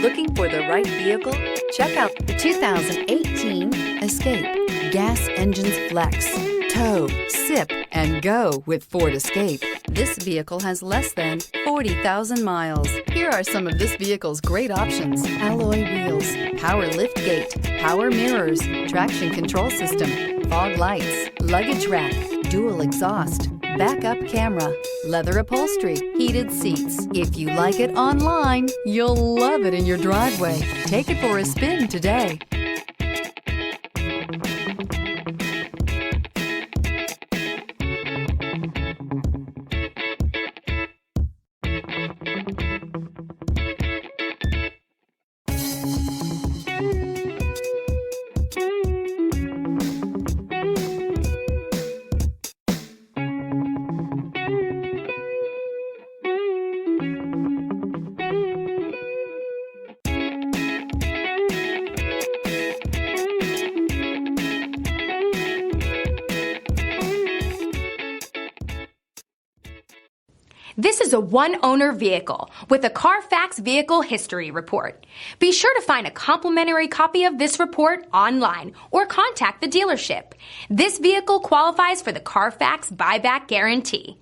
Looking for the right vehicle? Check out the 2018 Escape. Gas engines flex, tow, sip, and go with Ford Escape. This vehicle has less than 40,000 miles. Here are some of this vehicle's great options: alloy wheels, power lift gate, power mirrors, traction control system, fog lights, luggage rack, dual exhaust, backup camera, leather upholstery, heated seats. If you like it online, you'll love it in your driveway. Take it for a spin today. This is a one-owner vehicle with a Carfax Vehicle History Report. Be sure to find a complimentary copy of this report online or contact the dealership. This vehicle qualifies for the Carfax Buyback Guarantee.